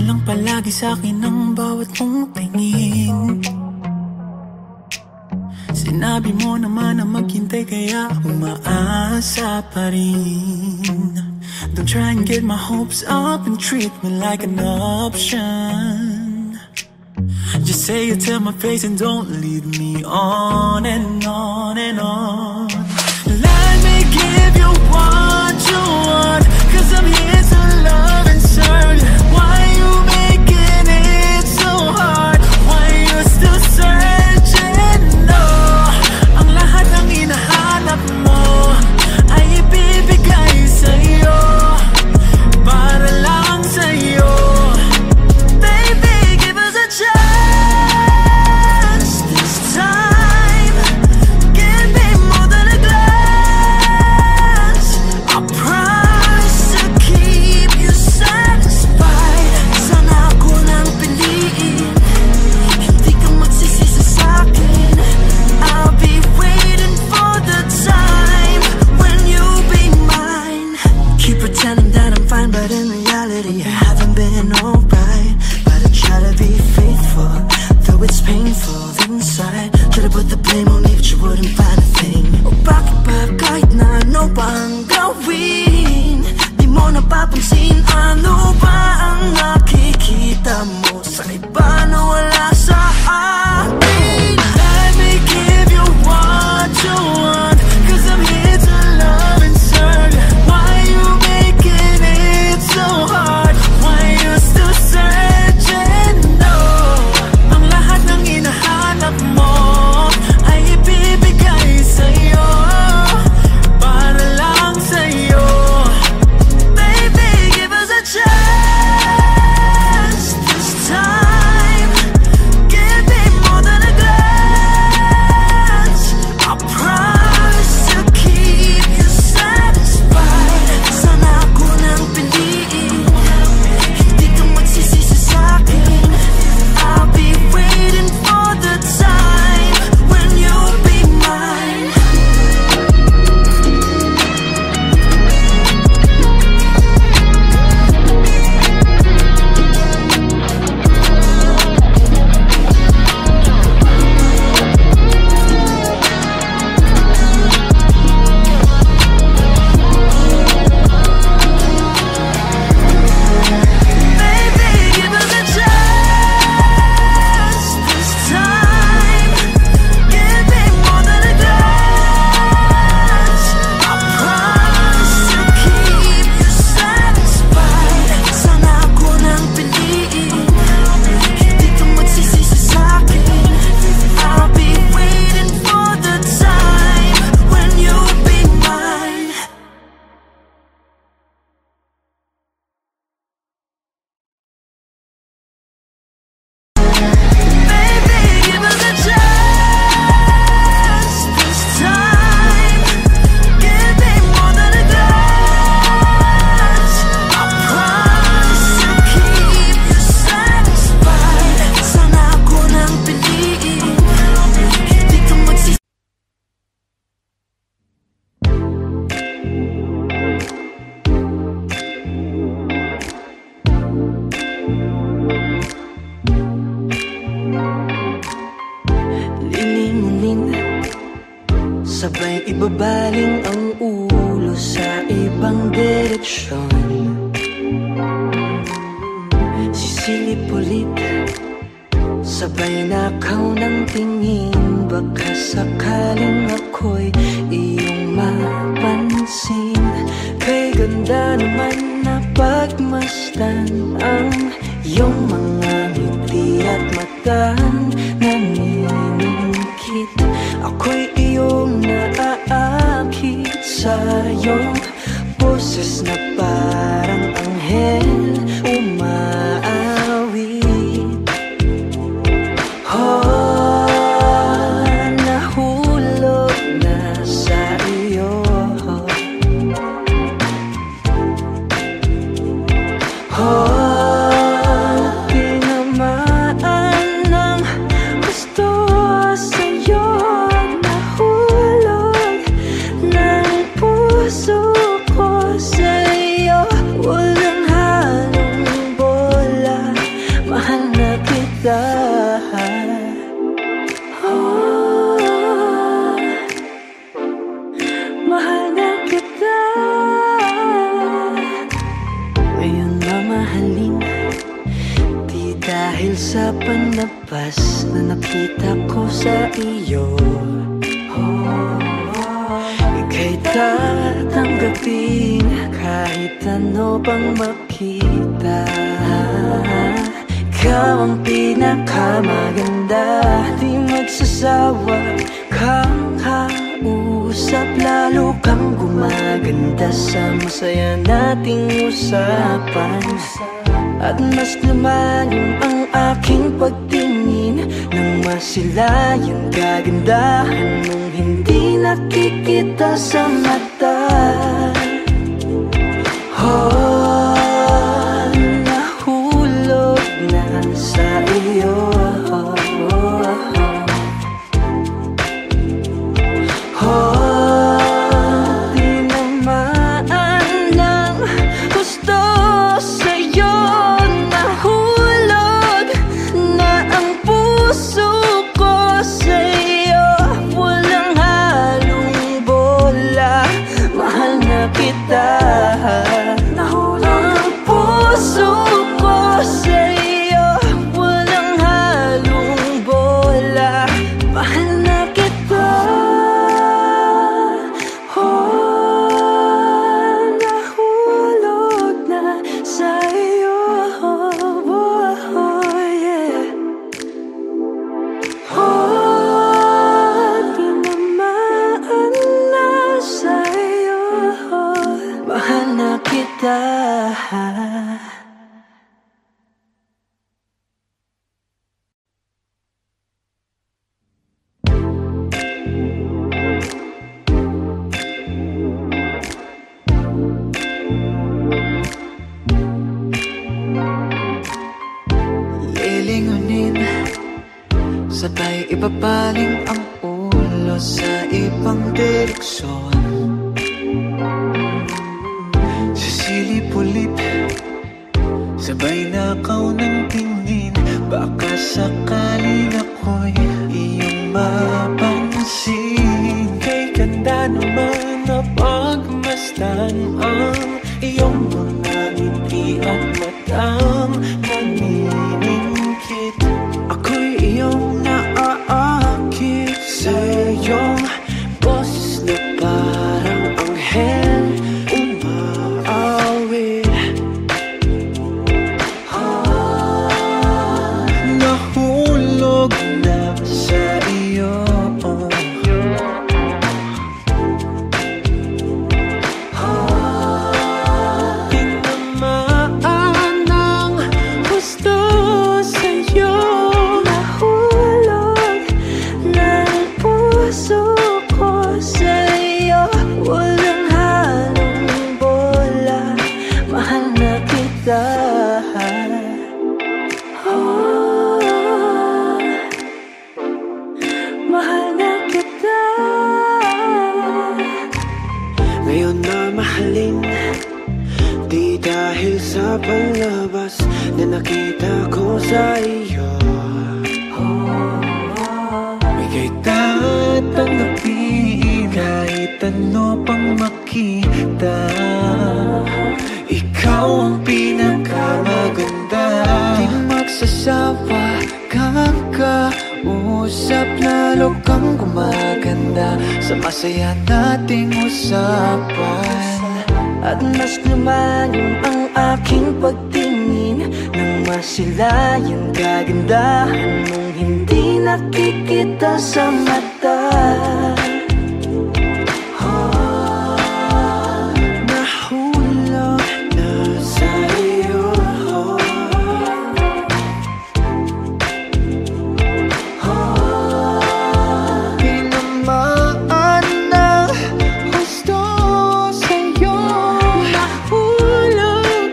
lang palagi sa'kin ang bawat mong tingin. Sinabi mo naman na maghintay kaya umaasa pa rin. Don't try and get my hopes up and treat me like an option. Just say it to my face and don't lead me on and on and on. Let me give you what you want, 'cause I'm here to love and serve. Why you making it so hard? Why you still searching? No, ang lahat ng hinahanap mo ay ibibigay sa'yo, para lang sa'yo. Baby, give us a chance this time. Give me more than a glance. I promise to keep you satisfied. Sana ako lang piliin, hindi ka magsisisi sa'kin. I'll be waiting for the time when you'll be mine. Keep pretending that I'm fine, but in reality I haven't been alright. But I try to be faithful, though it's painful inside. Try to put the blame on me, but you wouldn't find a thing. O bakit ba kahit na ano pa ang gawin, di mo napapansin? Ano ba ang nakikita mo sa iba na wala sa akin? Let me give you what you want, 'cause I'm here to love and serve. Why you making it so hard? Why you still searching? No, ang lahat ng hinahanap mo ay ibibigay sa'yo, para lang sa'yo. Baby, give us a chance this time. Give me more than a glance. I promise to keep you satisfied. Sana ako lang piliin, hindi ka magsisisi sa'kin. I'll be waiting for the time when you'll be mine. Baby, give us a chance this time. Give me more than a glance. I promise to keep you satisfied. Sana ako lang piliin, hindi ka magsisisi sa'kin. I'll be waiting for the time when you'll be mine. Baby, give us a chance this time. Give me more than a glance. I promise to keep you satisfied. Sana ako lang piliin, hindi ka magsisisi. Lilingunin, sabay ibabaling ang ulo sa ibang direksyon. Sisilip ulit, sabay nakaw ng tingin. Baka sakaling ako'y iyong mapansin. Kay ganda naman na pagmasdan ang iyong mga ngiti at mata. Naniningkit, ako'y iyong naaakit sa iyong boses na parang anghel umaawit. Oh, nahulog na sa iyo. Oh, tinamaan ng gusto sa'yo. Nahulog ng puso ko sa'yo. Mahal na kita. Ngayon mamahalin, di dahil sa panlabas na nakita ko sa iyo. Ika'y tatanggapin kahit ano pang makita. Ikaw ang pinakamaganda, di magsasawa kang kausap. Lalo kang gumaganda sa masaya nating usapan. At mas lumalim ang aking pagtingin nang masilayan kagandahan mong hindi nakikita sa mata. Nahulog na sa iyo. Tinamaan ng gusto sa'yo. Nahulog na ang puso ko sa'yo. Walang halong bola, mahal na kita. Nahulog ang puso ko sa'yo. Walang halong bola, mahal na kita. Nahulog na sa'yo. Tinamaan na sa'yo. Mahal na kita. Lilingunin, sabay ibabaling ang ulo sa ibang direksyon. Sisilip ulit, sabay nakaw ng tingin. Baka sakaling ako'y iyong mapansin. Kay ganda naman na pagmasdan ang iyong mga ngiti at matang naniningkit. Ako'y iyong naaakit sa iyong boses na parang anghel umaawit. Nahulog na sa iyo. Tinamaan ng gusto sa'yo. Nahulog na ang puso ko sa'yo. Walang halong bola, mahal na kita. Mahal na kita. Ngayon na mahalin, di dahil sa panlabas na nakita ko sa iyo. Ika'y tatanggapin kahit ano pang makita. Ikaw ang pinakamaganda, di magsasawa kang kausap. Lalo kang gumaganda sa masaya nating usapan. At mas lumalim ang aking pagtingin nang masilayan kagandahan mong hindi nakikita sa mata. Nahulog na sa iyo. Tinamaan ng gusto sa'yo. Nahulog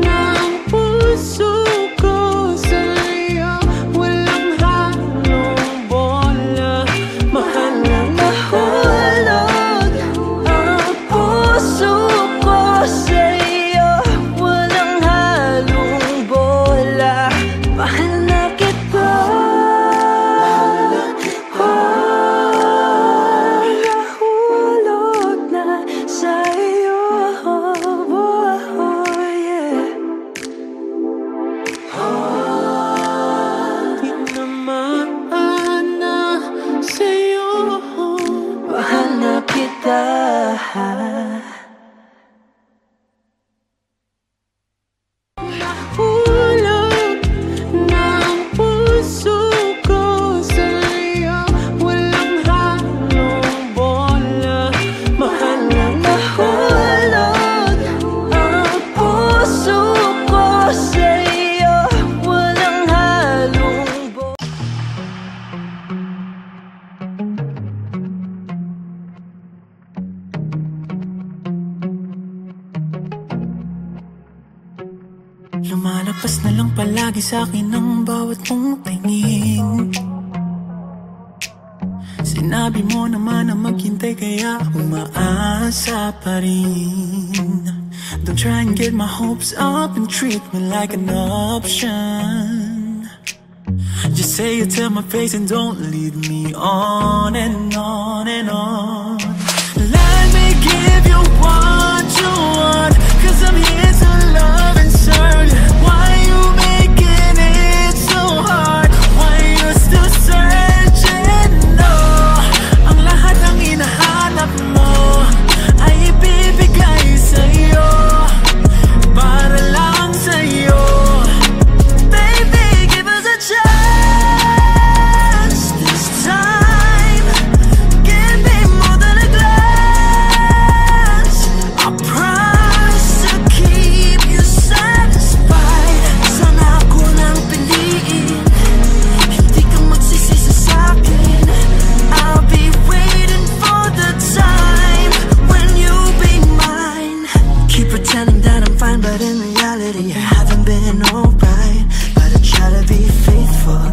na ang puso ko sa'yo. Walang halong bola, mahal na Lumalagpas na lang palagi sa'kin ang bawat mong tingin. Sinabi mo naman na maghintay kaya umaasa pa rin. Don't try and get my hopes up and treat me like an option. Just say it to my face and don't lead me on and on and on. Let me give you what you want, 'cause I'm here to love and serve you. Why you making it so hard? Why you still searching? No, ang lahat ng hinahanap mo ay ibibigay sa'yo, para lang sa'yo. Baby, give us a chance this time. Give me more than a glance. I promise to keep you satisfied. Sana ako nang piliin, hindi ka magsisisi sa'kin. I'll be waiting for the time when you'll be mine. Keep pretending that I'm fine, but in reality I haven't been alright. But I try to be faithful,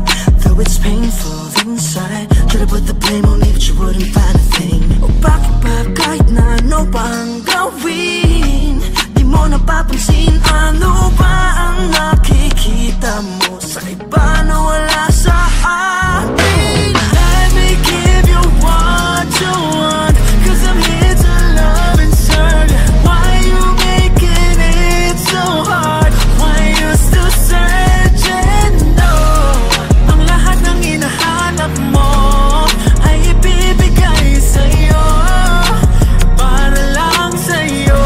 though it's painful inside. Could've put the blame on me, but you wouldn't find a thing. O bakit ba kahit na ano pa ang gawin, di mo napapansin? Ano ba ang nakikita mo sa iba na wala sa akin? Let me give you what you want, 'cause I'm here to love and serve you. Why you making it so hard? Why you still searching? No, ang lahat ng hinahanap mo ay ibibigay sa'yo, para lang sa'yo.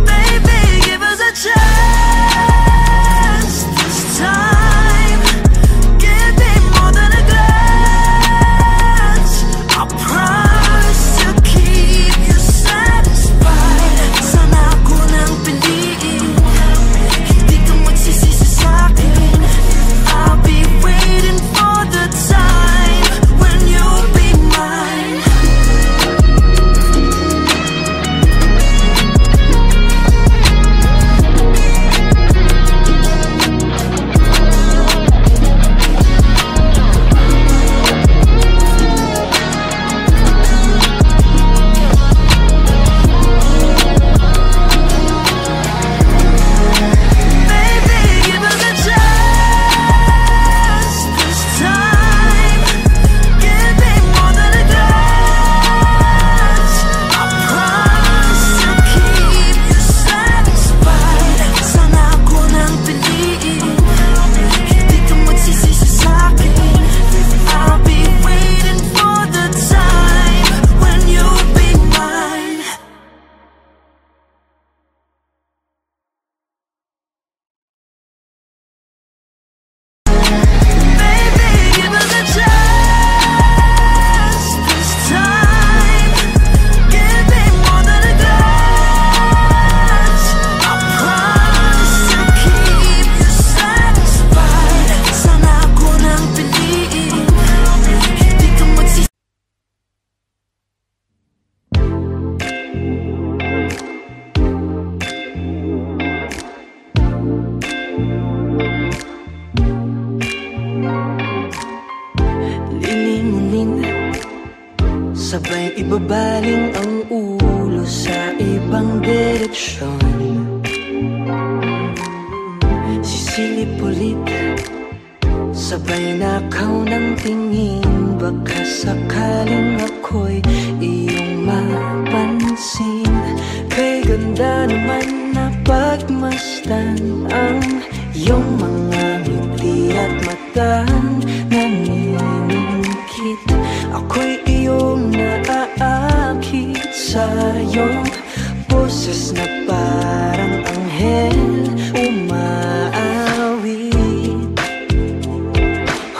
Baby, give us a chance this time. Give me more than a glance. I promise to keep you satisfied. Sana ako nang piliin, hindi ka magsisisi sa'kin. I'll be waiting for the time when you'll be mine. Baby, give us a chance this time. Give me more than a glance. I promise to keep you satisfied. Sana ako nang piliin, hindi ka magsisisi sa'kin. I'll be waiting for the time when you'll be mine. Baby, give us a chance this time. Give me more than a glance. I promise to keep you satisfied. Sana ako nang piliin, hindi ka magsisisi. Lilingunin, sabay ibabaling ang ulo sa ibang direksyon. Sisilip ulit, sabay nakaw ng tingin. Baka sakaling ako'y iyong mapansin. Kay ganda naman na pagmasdan ang iyong mga ngiti at mata naniningkit. Ako'y iyong naaakit sa iyong boses na parang anghel umaawit.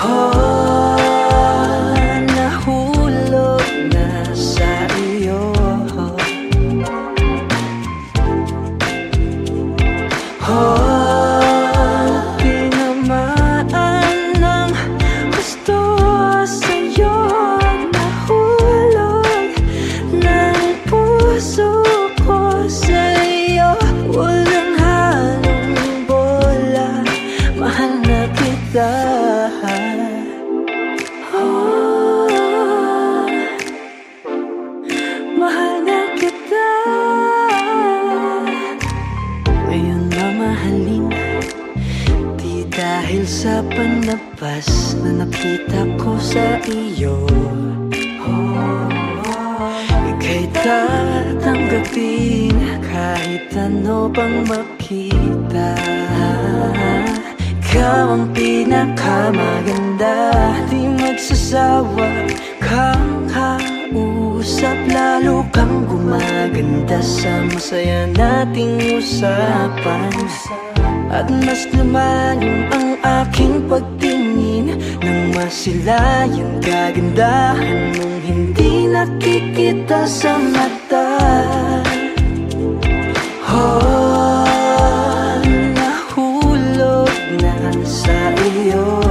Oh, nahulog na sa iyo. Oh, tinamaan ng gusto sa'yo. Nahulog ng puso ko sa'yo. nakita ko sa iyo. Ika'y tatanggapin kahit ano pang makita. Ikaw ang pinakamaganda, di magsasawa kang kausap. Lalo kang gumaganda sa masaya nating usapan. At mas lumalim ang aking pagtingin nang masilayan kagandahan mong hindi nakikita sa mata. Nahulog na sa iyo.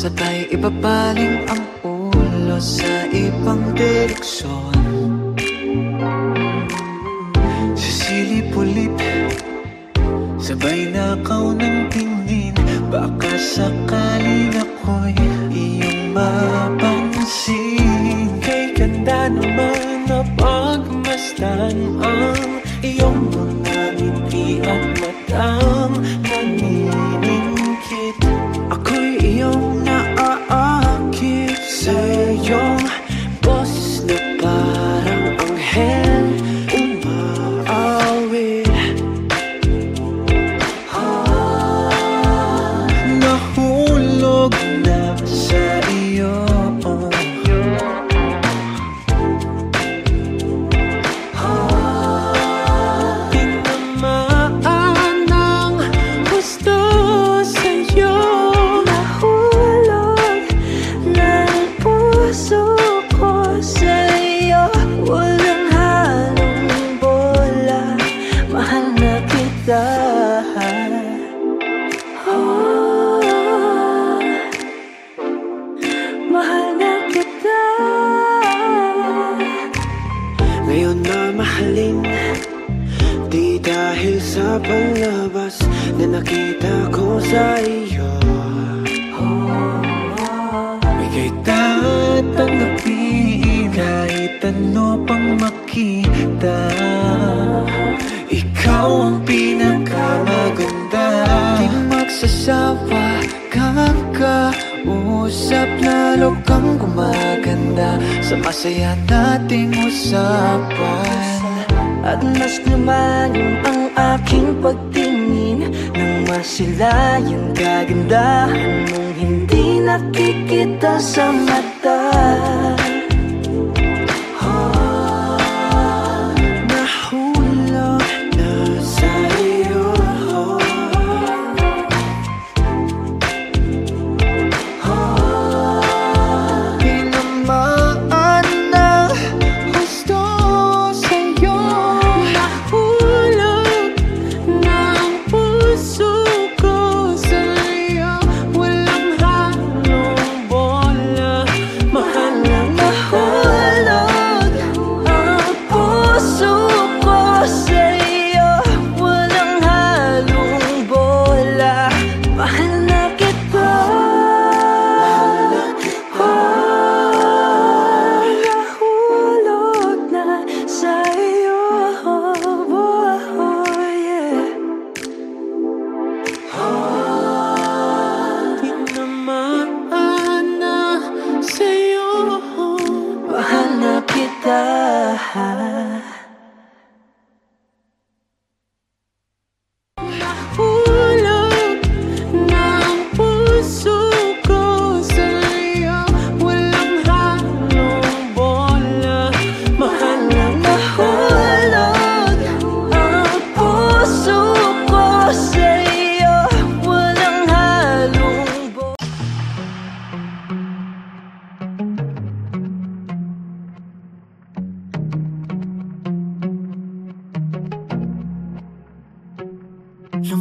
Sabay ibabaling ang ulo sa ibang direksyon. Sisilip-ulip, sabay nakaw ng tingin. Baka sakaling ako'y iyong mapansin. Kay ganda naman na pagmasdan ang iyong mga ngiti at matang naniningkit. Ako'y iyong naaakit sa iyong boses na parang anghel umaawit. Nahulog na sa iyo. Tinamaan ng gusto sa'yo. Nahulog ng puso ko sa'yo. Walang halong bola, mahal na kita. Mahal na kita. Ngayon na mahalin, di dahil sa panlabas na nakita ko sa iyo. Ika'y tatanggapin kahit ano pang makita. Ikaw ang pinakamaganda, di magsasawa kang kausap. Lalo kang gumaganda sa masaya nating usapan. At mas lumalim ang aking pagtingin nang masilayan kagandahan mong hindi nakikita sa mata. Nahulog na sa iyo. Tinamaan ng gusto sa'yo. Nahulog ng puso ko sa'yo. Walang halong bola,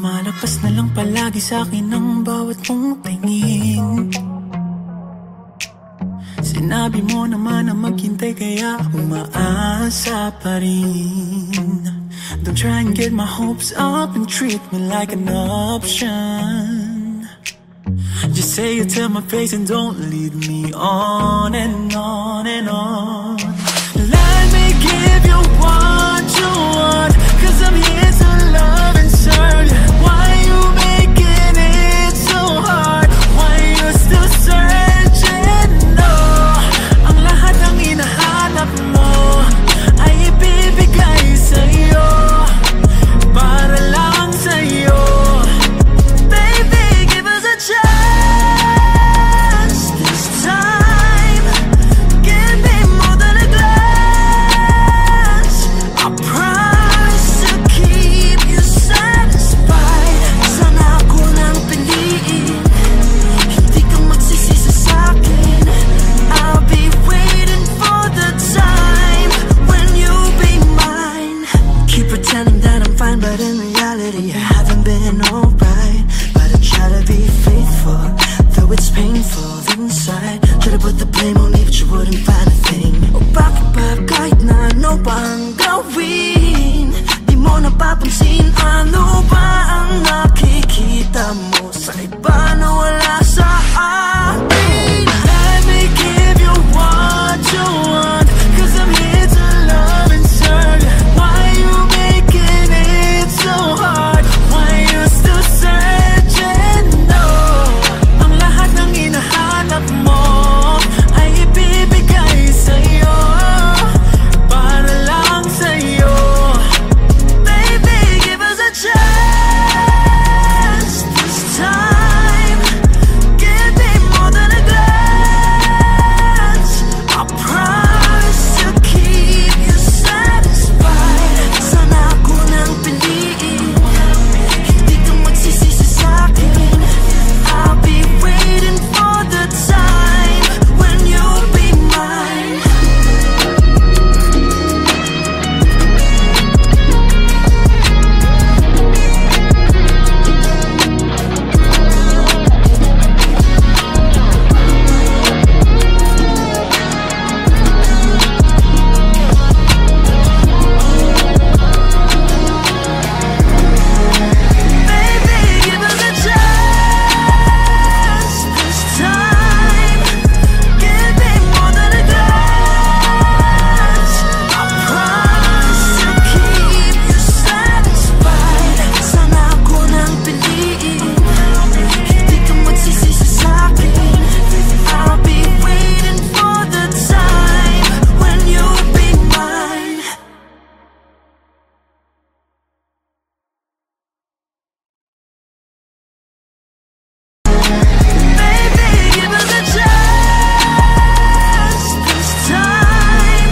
Lumalagpas na lang palagi sa'kin ang bawat mong tingin. Sinabi mo naman na maghintay kaya umaasa pa rin. Don't try and get my hopes up and treat me like an option. Just say it to my face and don't lead me on and on and on. Let me give you what you want, 'cause I'm here to love and serve you. Why you making it so hard? Why you still searching? No, ang lahat ng hinahanap mo ay ibibigay sa'yo, para lang sa'yo. Baby, give us a chance this time. Give me more than a glance. I promise to keep you satisfied. Sana ako nang piliin, hindi ka magsisisi sa'kin. I'll be waiting for the time when you'll be mine. Keep pretending that I'm fine, but in reality I haven't been alright. But I try to be faithful, though it's painful inside. Try to put the blame on me, but you wouldn't find a thing. O bakit ba kahit na ano pa ang gawin, di mo napapansin? Ano ba ang nakikita mo sa iba na wala sa akin? Let me give you what you want, 'cause I'm here to love and serve you. Why you making it so hard? Why you still searching? No, ang lahat ng hinahanap mo ay ibibigay sa'yo, para lang sa'yo. Baby, give us a chance this time. Give me more than a glance. I promise to keep you satisfied. Sana ako nang piliin, hindi ka magsisisi sa'kin. I'll be waiting for the time when you'll be mine. Baby, give us a chance this time. Give me more than a glance. I promise to keep you satisfied. Sana ako nang piliin, hindi ka magsisisi sa'kin. I'll be waiting for the time when you'll be mine. Baby, give us a chance this time.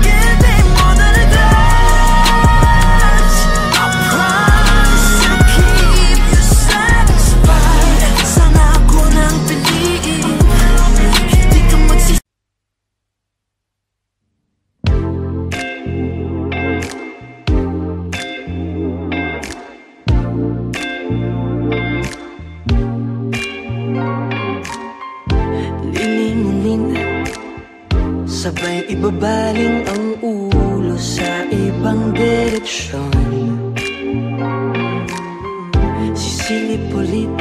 Give me more than a glance. I promise to keep you satisfied. Sana ako nang piliin, hindi ka magsisisi. Lilingunin, sabay ibabaling ang ulo sa ibang direksyon. Sisilip ulit,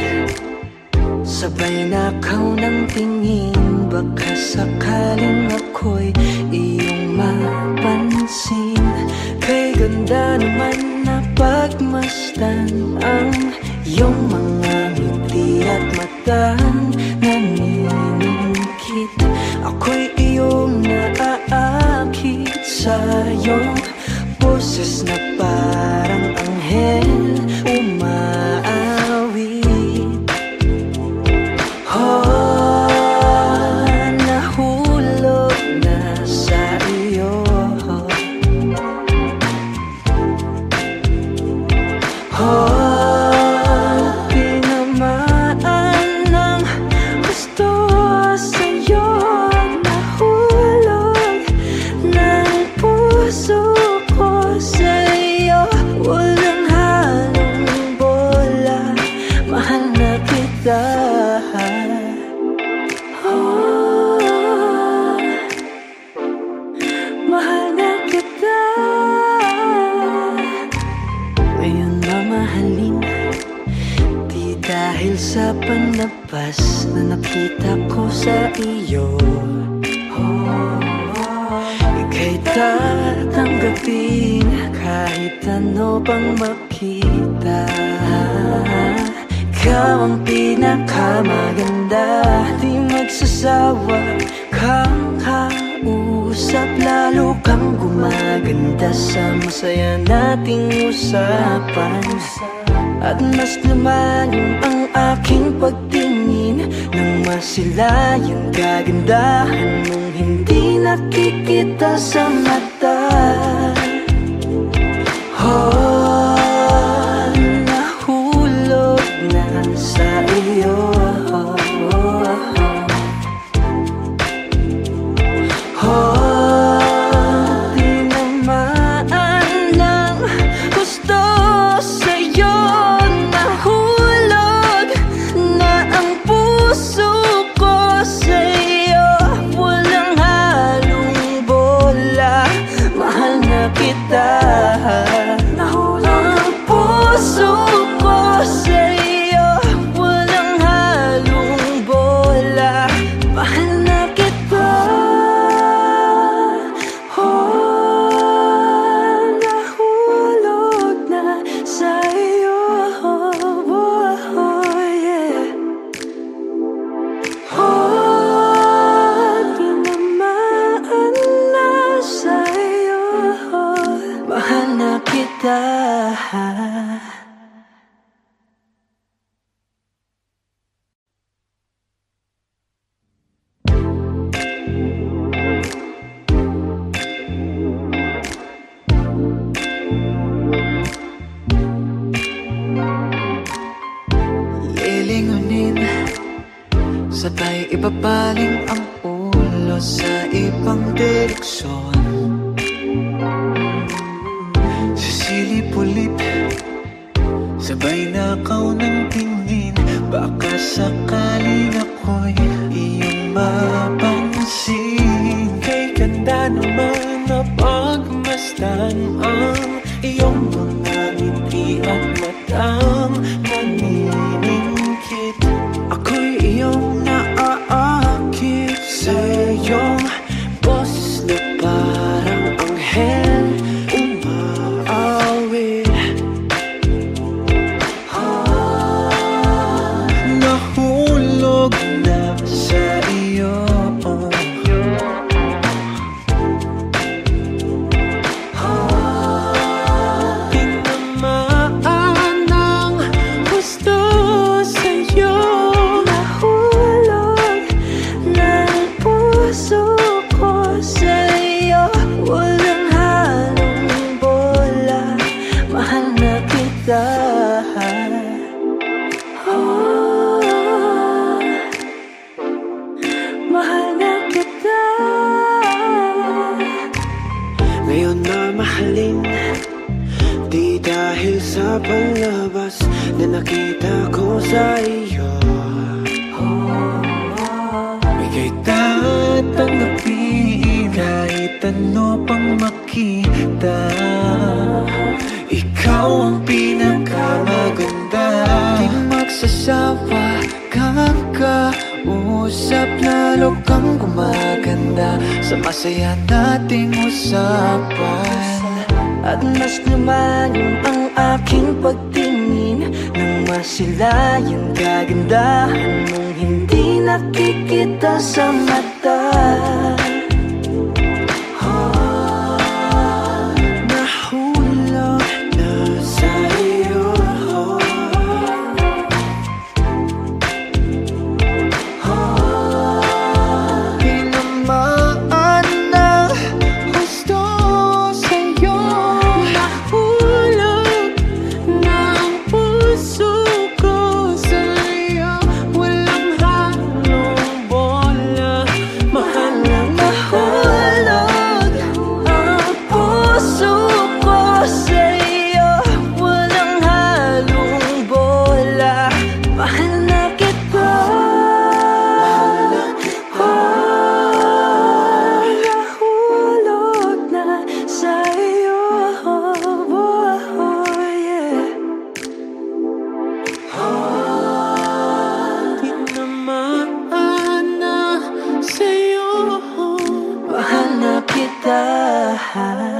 sabay nakaw ng tingin. Baka sakaling ako'y iyong mapansin. Kay ganda naman na pagmasdan ang iyong mga ngiti at mata. Naniningkit, ako'y iyong naaakit sa iyong boses na parang anghel umaawit. Oh, nahulog na sa iyo. Oh, tinamaan ng gusto sa'yo. Nahulog ng puso ko sa'yo. ako sa iyo. Ika'y tatanggapin kahit ano pang makita. Ikaw ang pinakamaganda, di magsasawa kang kausap. Lalo kang gumaganda sa masaya nating usapan. At mas lumalim ang aking pagtingin nang masilayan kagandahan mong hindi nakikita sa mata. Nahulog na sa iyo. Tinamaan ng gusto sa'yo. Nahulog na ang puso ko sa'yo. Walang halong bola, mahal na kita. Nahulog ang puso ko sa'yo. Walang halong bola, mahal na kita. Nahulog na sa'yo. Tinamaan na sa'yo. Mahal na kita. Lilingunin, sabay ibabaling ang ulo sa ibang direksyon. Sisilip-ulip, sabay nakaw ng tingin. Baka sakaling ako'y iyong mapansin. Kay ganda naman na pagmasdan ang iyong mga ngiti at matang naniningkit. Ako'y iyong naaakit sa iyong boses na parang anghel umaawit. Nahulog na sa iyo. Tinamaan ng gusto sa'yo. Nahulog na ang puso ko sa'yo. Walang halong bola, mahal na kita. Mahal na kita. Ngayon na mahalin, di dahil sa palabas na nakita ko sa iyo. Ika'y tatanggapin kahit ano pang makita. Ikaw ang pinakamaganda, Di magsasawa kang kausap. Lalo kang gumaganda sa masaya nating usapan. At mas lumalim ang aking pagtingin nang masilayan kagandahan mong hindi nakikita sa mata. Nahulog na sa iyo. Tinamaan ng gusto sa'yo. nahulog na ang puso ko sa'yo. Walang halong bola, mahal na lahat.